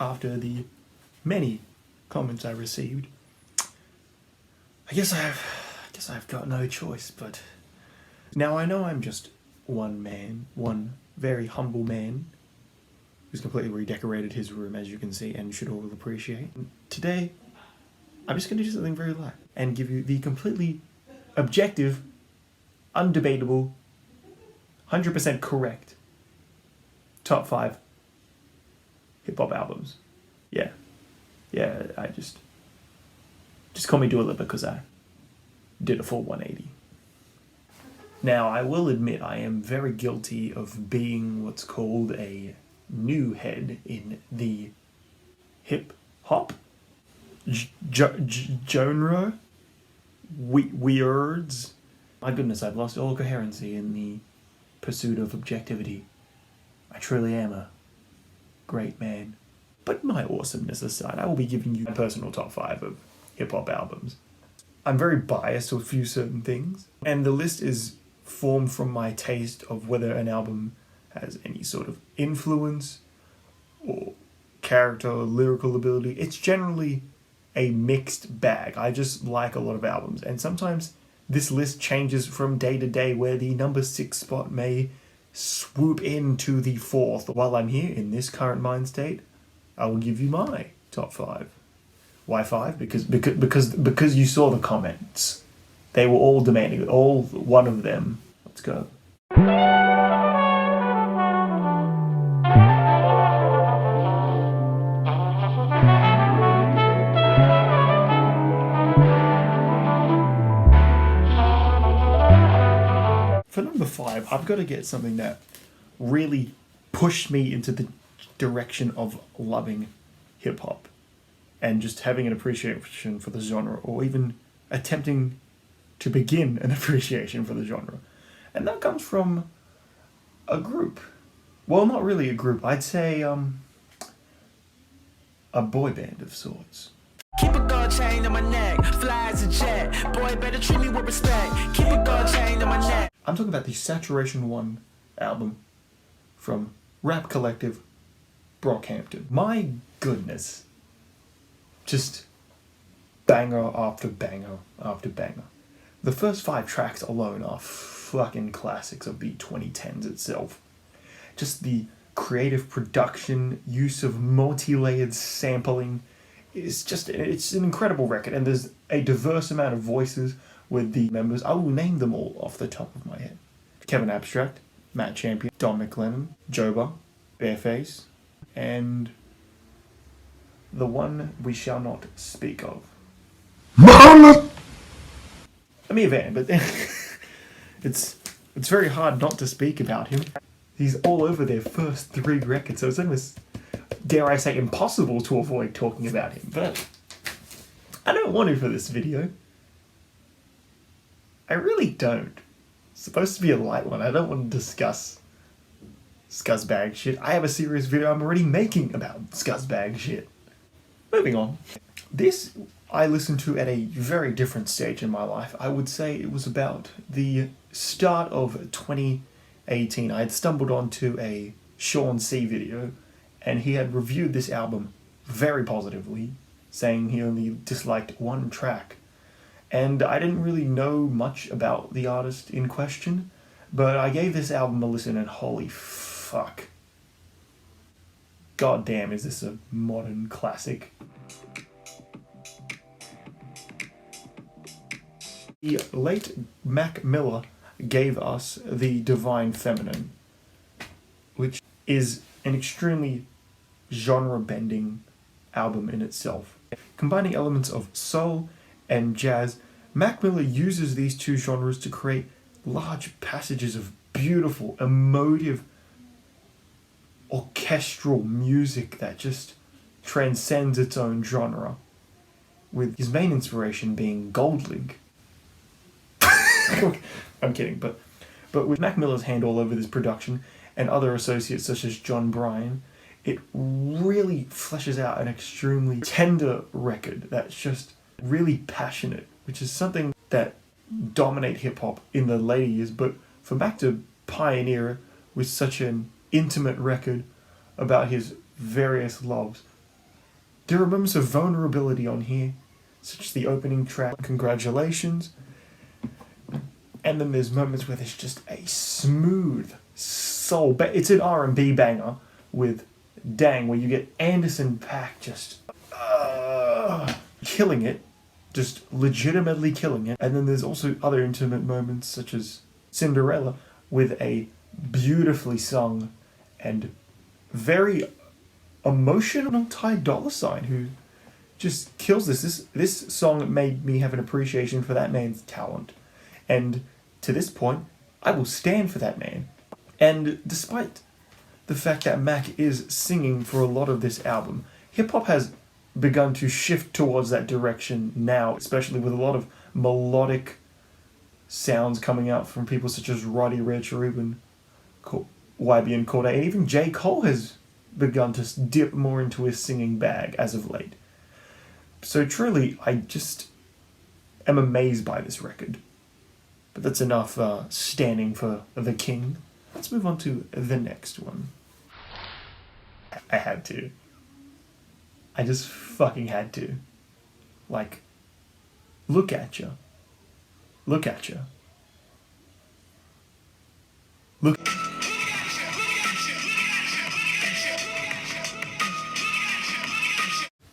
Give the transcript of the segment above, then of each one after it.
after the many comments I received, I guess I've got no choice. But now I know I'm just one man, one very humble man, who's completely redecorated his room, as you can see, and should all appreciate. Today, I'm just going to do something very light and give you the completely objective, undebatable, 100% correct top 5 hip-hop albums. Yeah, I just call me Dua Lipa because I did a full 180. Now, I will admit I am very guilty of being what's called a new head in the hip-hop genre. Weirds. My goodness, I've lost all coherency in the pursuit of objectivity. I truly am a great man. But my awesomeness aside, I will be giving you my personal top 5 of hip-hop albums. I'm very biased to a few certain things, and the list is formed from my taste of whether an album has any sort of influence or character or lyrical ability. It's generally a mixed bag. I just like a lot of albums, and sometimes this list changes from day to day, where the number 6 spot may swoop into the 4th. While I'm here in this current mind state, I will give you my top 5. Why 5? Because you saw the comments. They were all demanding it. All one of them. Let's go. For number 5, I've got to get something that really pushed me into the direction of loving hip-hop and just having an appreciation for the genre, or even attempting to begin an appreciation for the genre. And that comes from a group. Well, not really a group. I'd say a boy band of sorts. Keep a gold chain on my neck, fly as a jet. Boy, better treat me with respect. Keep a gold chain on my neck. I'm talking about the Saturation 1 album from rap collective Brockhampton. My goodness. Just banger after banger after banger. The first 5 tracks alone are fucking classics of the 2010s itself. Just the creative production, use of multi-layered sampling, it's an incredible record, and there's a diverse amount of voices with the members. I will name them all off the top of my head. Kevin Abstract, Matt Champion, Don McLennan, Joba, Bareface, and the one we shall not speak of. Amir Van, but it's very hard not to speak about him. He's all over their first 3 records, so it's almost, dare I say, impossible to avoid talking about him. But I don't want to for this video. I really don't. It's supposed to be a light one. I don't want to discuss scuzzbag shit. I have a serious video I'm already making about scuzzbag shit. Moving on. This I listened to at a very different stage in my life. I would say it was about the start of 2018. I had stumbled onto a Sean C video, and he had reviewed this album very positively, saying he only disliked 1 track. And I didn't really know much about the artist in question, but I gave this album a listen, and holy fuck. God damn, is this a modern classic. The late Mac Miller gave us The Divine Feminine, which is an extremely genre-bending album in itself. Combining elements of soul and jazz, Mac Miller uses these 2 genres to create large passages of beautiful, emotive, orchestral music that just transcends its own genre, with his main inspiration being Goldlink. I'm kidding, but with Mac Miller's hand all over this production and other associates such as John Bryan, it really fleshes out an extremely tender record that's just really passionate, which is something that dominate hip-hop in the later years, but for Mac to pioneer with such an intimate record about his various loves There are moments of vulnerability on here, such as the opening track, Congratulations. And then there's moments where there's just a smooth soul. It's an R&B banger with Dang, where you get Anderson .Paak just killing it, just legitimately killing it. And then there's also other intimate moments such as Cinderella with a beautifully sung and very emotional Ty Dolla $ign who just kills this. This song made me have an appreciation for that man's talent. And to this point, I will stand for that man. And despite the fact that Mac is singing for a lot of this album, hip-hop has begun to shift towards that direction now, especially with a lot of melodic sounds coming out from people such as Roddy Ricch, Ruben, YBN Cordae, and even J. Cole has begun to dip more into his singing bag as of late. So truly, I just am amazed by this record. But that's enough standing for the king. Let's move on to the next one. I had to. I just fucking had to. Like, look at you. Look at you. Look.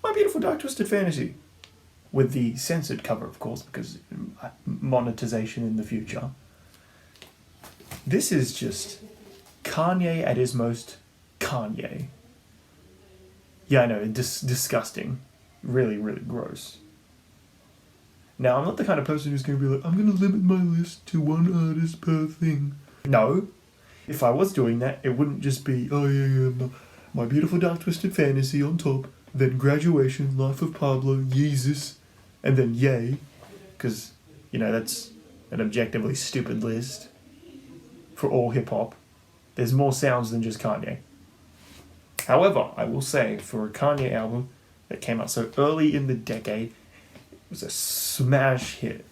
My Beautiful Dark Twisted Fantasy. With the censored cover, of course, because monetization in the future. This is just Kanye at his most Kanye. Yeah, I know, disgusting. Really, really gross. Now, I'm not the kind of person who's going to be like, I'm going to limit my list to one artist per thing. No. If I was doing that, it wouldn't just be, oh yeah, My Beautiful Dark Twisted Fantasy on top, then Graduation, Life of Pablo, Yeezus, and then Yay, because, that's an objectively stupid list for all hip-hop. There's more sounds than just Kanye. However, I will say, for a Kanye album that came out so early in the decade, it was a smash hit.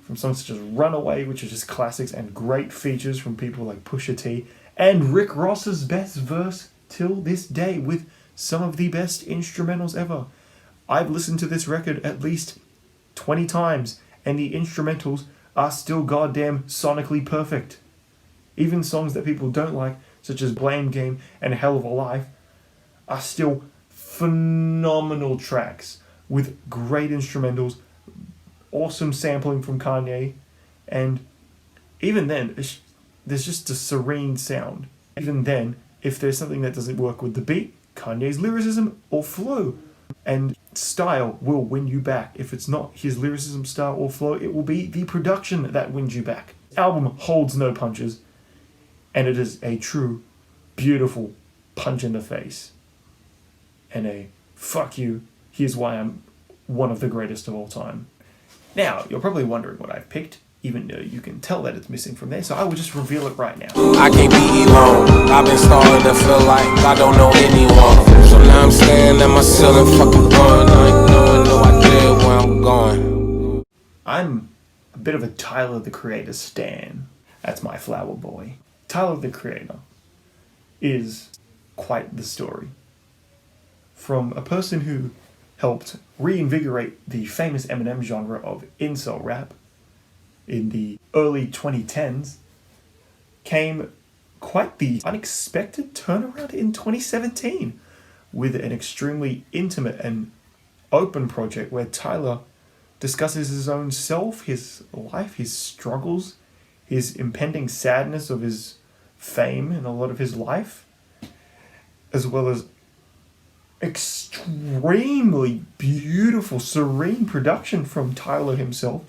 From songs such as Runaway, which is just classics, and great features from people like Pusha T, and Rick Ross's best verse till this day, with some of the best instrumentals ever. I've listened to this record at least 20 times, and the instrumentals are still goddamn sonically perfect. Even songs that people don't like, such as Blame Game and Hell of a Life, are still phenomenal tracks with great instrumentals, awesome sampling from Kanye, and even then, there's just a serene sound. Even then, if there's something that doesn't work with the beat, Kanye's lyricism or flow and style will win you back. If it's not his lyricism, style, or flow, it will be the production that wins you back. The album holds no punches, and it is a true, beautiful punch in the face. And a fuck you, here's why I'm one of the greatest of all time. Now, you're probably wondering what I've picked, even though you can tell that it's missing from there, so I will just reveal it right now. I can't be alone. I've been starting to feel like I don't know anyone. So now I'm staring at my ceiling, fucking going. I ain't knowing no idea where I'm going. I'm a bit of a Tyler the Creator stan. That's my flower boy. Tyler the Creator is quite the story. From a person who helped reinvigorate the famous Eminem genre of incel rap in the early 2010s, came quite the unexpected turnaround in 2017 with an extremely intimate and open project where Tyler discusses his own self, his life, his struggles, his impending sadness of his fame and a lot of his life, as well as extremely beautiful, serene production from Tyler himself,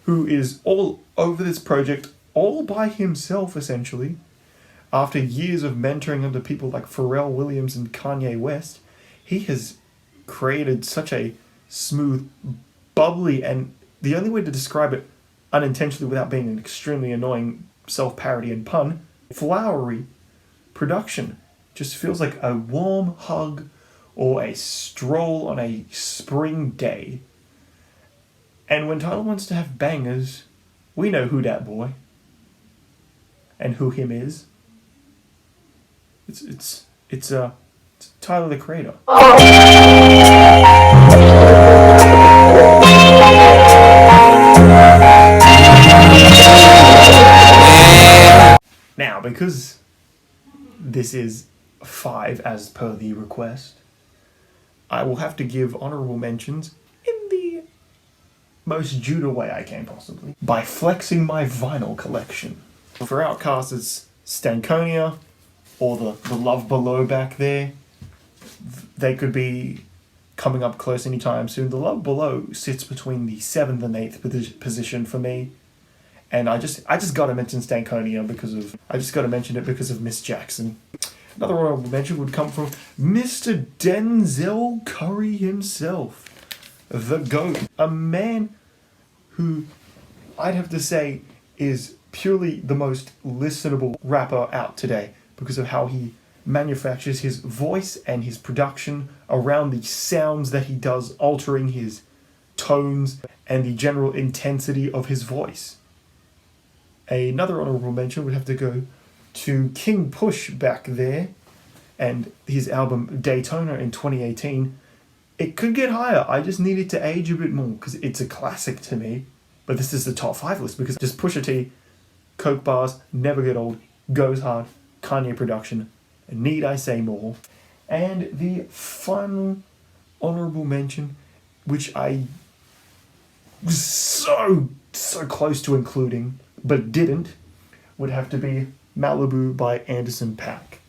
who is all over this project all by himself, essentially. After years of mentoring under people like Pharrell Williams and Kanye West, he has created such a smooth, bubbly, and the only way to describe it unintentionally without being an extremely annoying self-parody and pun, flowery production. Just feels like a warm hug or a stroll on a spring day. And when Tyler wants to have bangers, we know who that boy and who him is. It's Tyler the Creator. because this is 5 as per the request, I will have to give honorable mentions in the most Judah way I can possibly, by flexing my vinyl collection. For Outcast, it's Stankonia, or the Love Below back there. They could be coming up close anytime soon. The Love Below sits between the 7th and 8th position for me. And I just gotta mention Stankonia because of Miss Jackson. Another honorable mention would come from Mr. Denzel Curry himself. The GOAT. A man who I'd have to say is purely the most listenable rapper out today because of how he manufactures his voice and his production around the sounds that he does, altering his tones and the general intensity of his voice. Another honorable mention would have to go to King Push back there and his album Daytona in 2018. It could get higher. I just need it to age a bit more because it's a classic to me. But this is the top 5 list because just Pusha T, Coke Bars, Never Get Old, Goes Hard, Kanye Production, Need I Say More. And the final honorable mention, which I was so close to including, but didn't, would have to be Malibu by Anderson .Paak,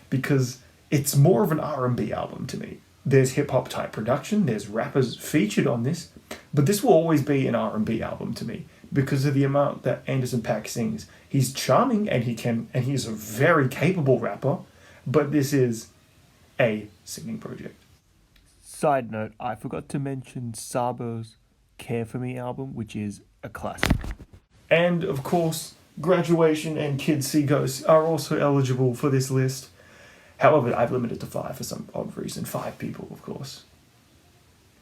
because it's more of an R&B album to me. There's hip-hop type production, there's rappers featured on this, but this will always be an R&B album to me because of the amount that Anderson .Paak sings. He's charming and he's a very capable rapper, but this is a singing project. Side note, I forgot to mention Sabo's Care For Me album, which is a classic. And of course, Graduation and Kids See Ghosts are also eligible for this list. However, I've limited to 5 for some odd reason. 5 people, of course.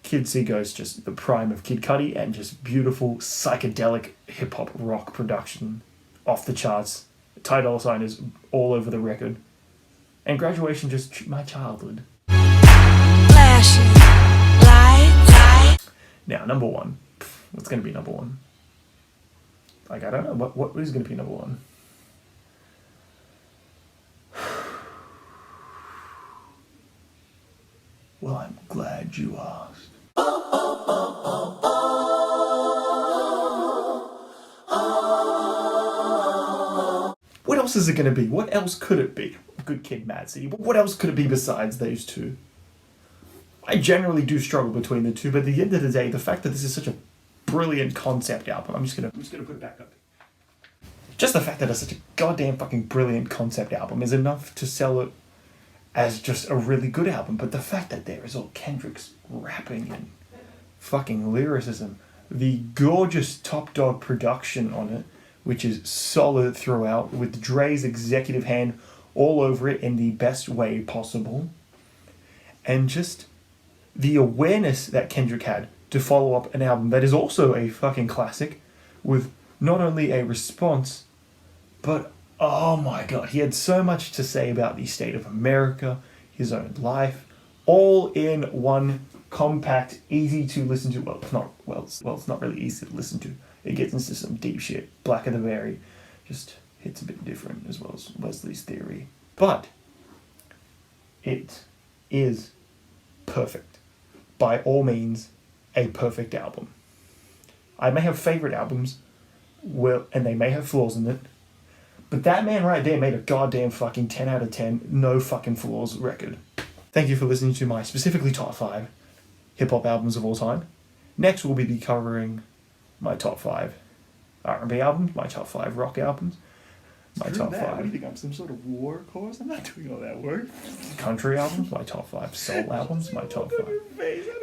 Kids See Ghosts, just the prime of Kid Cudi and just beautiful psychedelic hip-hop rock production off the charts. Ty Dolla $ign is all over the record. And Graduation, just my childhood. Flashing lights. Now, number 1. What's going to be number 1? Like, I don't know. What is going to be number 1? Well, I'm glad you asked. What else is it going to be? What else could it be? Good Kid, Mad City. What else could it be besides those two? I generally do struggle between the two, but at the end of the day, the fact that this is such a brilliant concept album, I'm just gonna put it back up. Just the fact that it's such a goddamn fucking brilliant concept album is enough to sell it as just a really good album. But the fact that there is all Kendrick's rapping and fucking lyricism, the gorgeous Top Dog production on it, which is solid throughout, with Dre's executive hand all over it in the best way possible, and just the awareness that Kendrick had to follow up an album that is also a fucking classic with not only a response, but oh my god, he had so much to say about the state of America, his own life, all in one compact, easy to listen to. It's not really easy to listen to. It gets into some deep shit. Black of the Berry just hits a bit different, as well as Wesley's Theory. But it is perfect. By all means, a perfect album. I may have favorite albums, and they may have flaws in it, but that man right there made a goddamn fucking 10 out of 10, no fucking flaws record. Thank you for listening to my specifically top 5 hip-hop albums of all time. Next, we'll be covering my top 5 R&B albums, my top 5 rock albums, my top 5... What do you think, I'm some sort of war horse? I'm not doing all that work. Country albums, my top 5 soul albums, my top 5.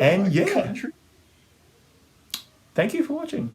And yeah, Country. thank you for watching.